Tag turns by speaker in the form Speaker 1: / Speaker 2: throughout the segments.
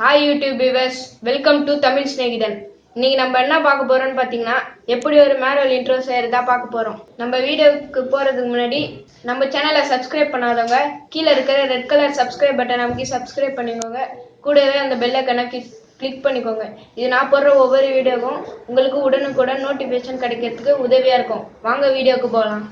Speaker 1: Hi YouTube viewers, welcome to Tamil Snehithan. இன்னைக்கு நம்ம என்ன பார்க்க போறோம்னு பார்த்தீங்கன்னா, எப்படி ஒரு மேனுவல் இன்ட்ரோ செய்யறதா பார்க்க போறோம். நம்ம வீடியோக்கு போறதுக்கு முன்னாடி நம்ம சேனலை சப்ஸ்கிரைப் பண்ணாதவங்க கீழே இருக்கிற ரெட் கலர் சப்ஸ்கிரைப் பட்டன் அமைக்கி சப்ஸ்கிரைப் பண்ணிக்கோங்க. கூடவே அந்த பெல் ஐகானை கிளிக் பண்ணிக்கோங்க. இது நான் போடுற ஒவ்வொரு வீடியோவும் உங்களுக்கு உடனுக்குடன் நோட்டிஃபிகேஷன் கிடைக்கிறதுக்கு உதவியா இருக்கும். வாங்க வீடியோக்கு போகலாம்.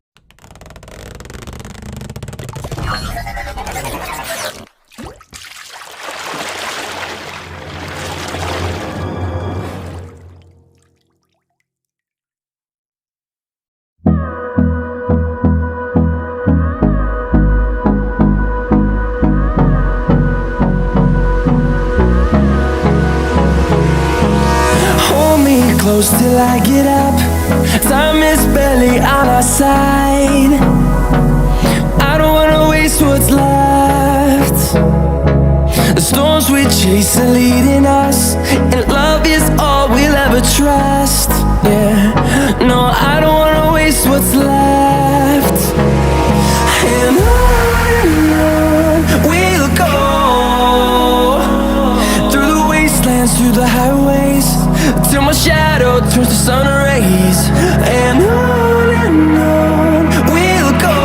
Speaker 2: Close till I get up. Time is barely on our side. I don't wanna waste what's left. The storms we chase are leading us, and love is all we'll ever trust. Yeah, no, I don't wanna waste what's left. And on we'll go, through the wastelands, through the highways, till my shadow turns to sun rays. And on we'll go,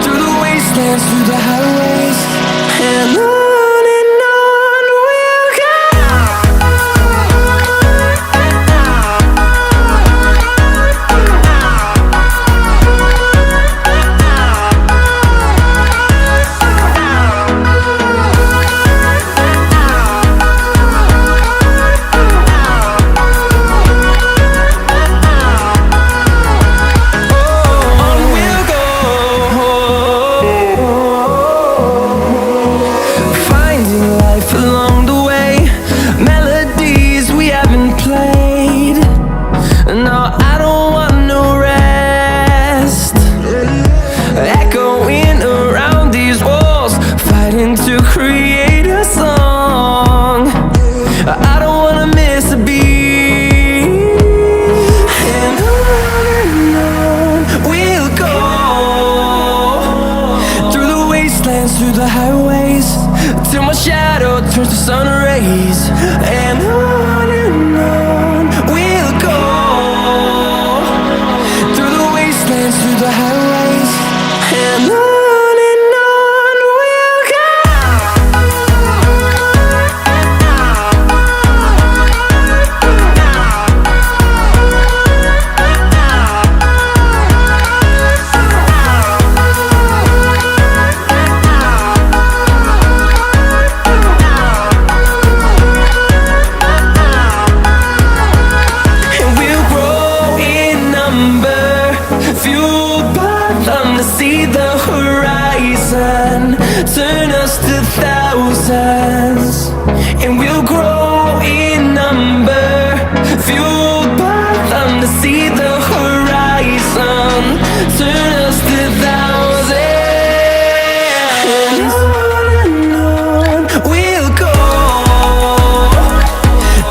Speaker 2: through the wastelands, through the highways. And on we'll go. To create a song, I don't wanna miss a beat. And on we'll go, through the wastelands, through the highways, till my shadow turns to sun rays. And on we'll go, through the wastelands, through the highways. And on. Turn us to thousands, and we'll grow in number, fueled by them to see the horizon. Turn us to thousands, and on we'll go,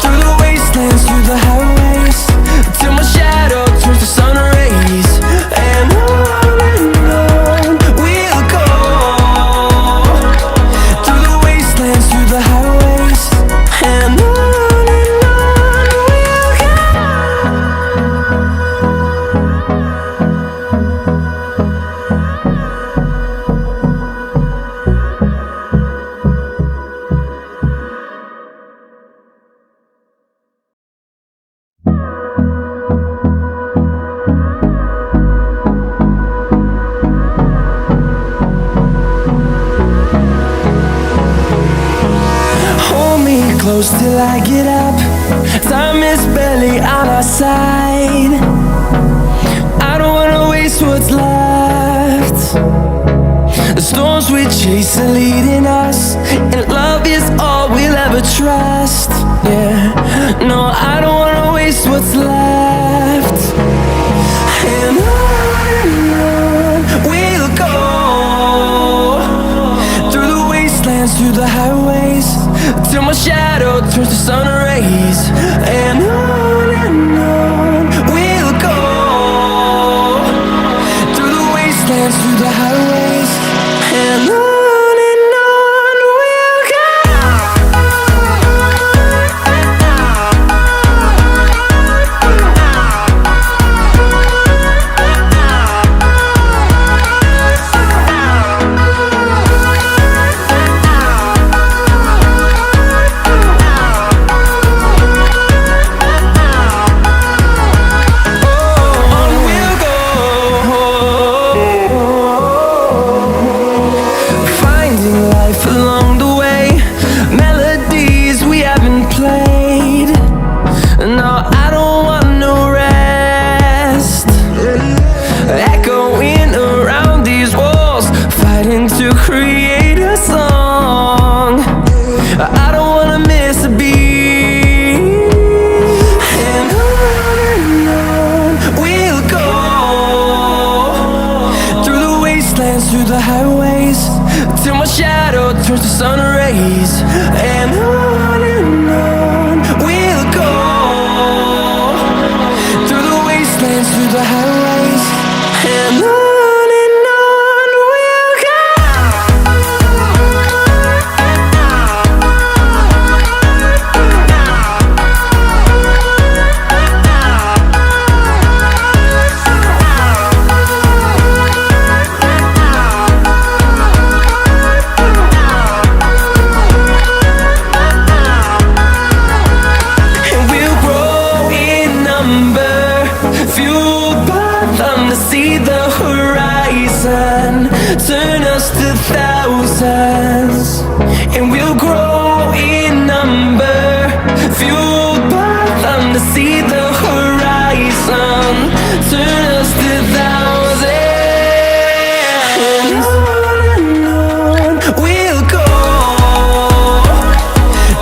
Speaker 2: through the wastelands, through the highways, till my shadow turns to sun rays. And on we'll go, through the highways. And on we'll go. Close till I get up. Time is barely on our side. I don't wanna waste what's left. The storms we chase are leading us, and love is all we'll ever trust. Yeah, no, I don't wanna waste what's left. And on we'll go, through the wastelands, through the highways, till my shadow turns to sun rays. And on we'll go, through the wastelands, through the highways. And on we'll go. turns to sun rays, and on we'll go, through the wastelands, through the highways, and on we'll go. See the horizon, turn us to thousands, and we'll grow in number, fueled by them to see the horizon, turn us to thousands, and on we'll go,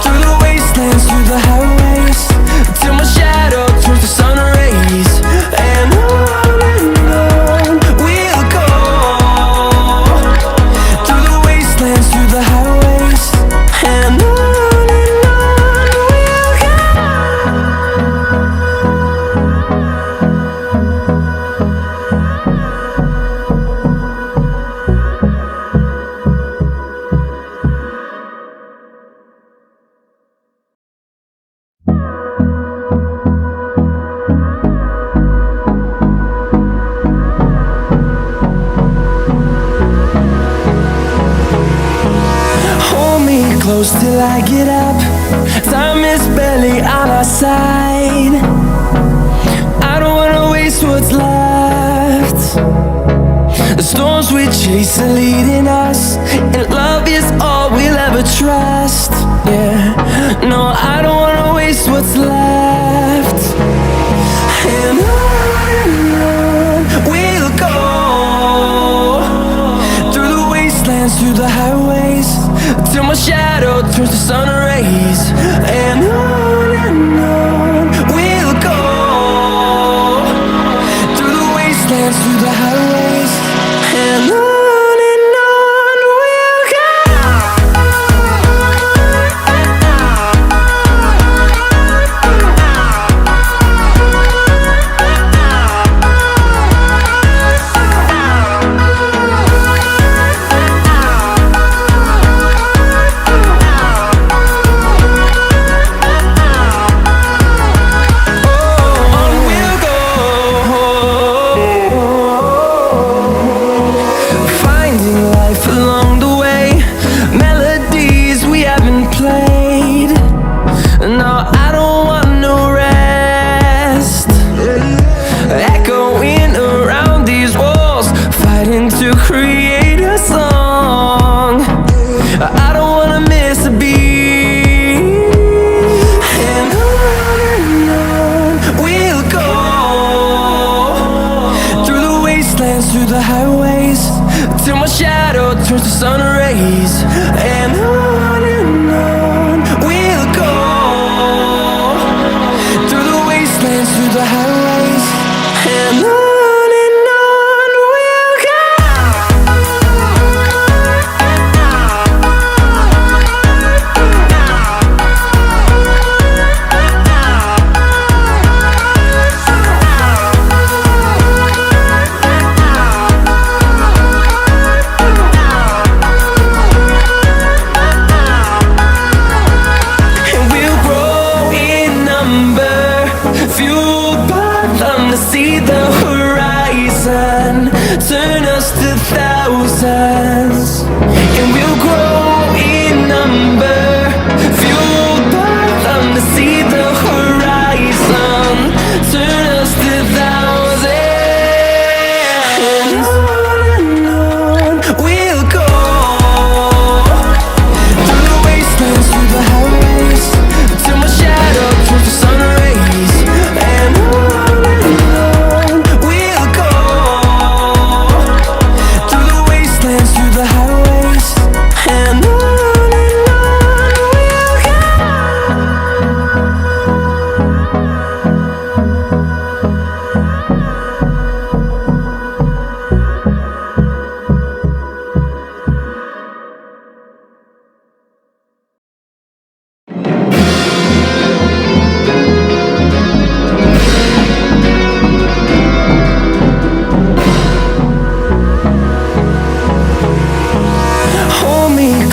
Speaker 2: through the wastelands, through the highways, till my shadow turns to sun rays, and on through the highways, and on we'll go. Close till I get up. Time is barely on our side. I don't wanna waste what's left. The storms we chase are leading us, and love is all we'll ever trust. Yeah, no, I don't wanna waste what's left. And on we'll go, through the wastelands, through the highways, till my shadow turns to sun rays, and on we'll go, through the wastelands, through the highways, and on we'll go. Through the highways, till my shadow turns to sun rays, and on we'll go, through the wastelands, through the highways, and on we'll go.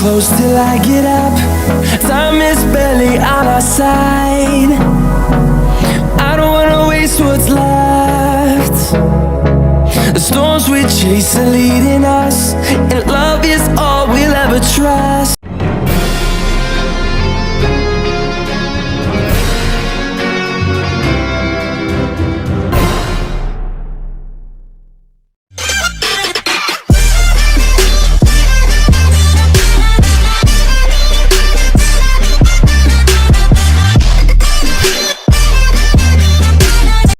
Speaker 2: close till I get up. Time is barely on our side. I don't wanna waste what's left. The storms we chase are leading us, and love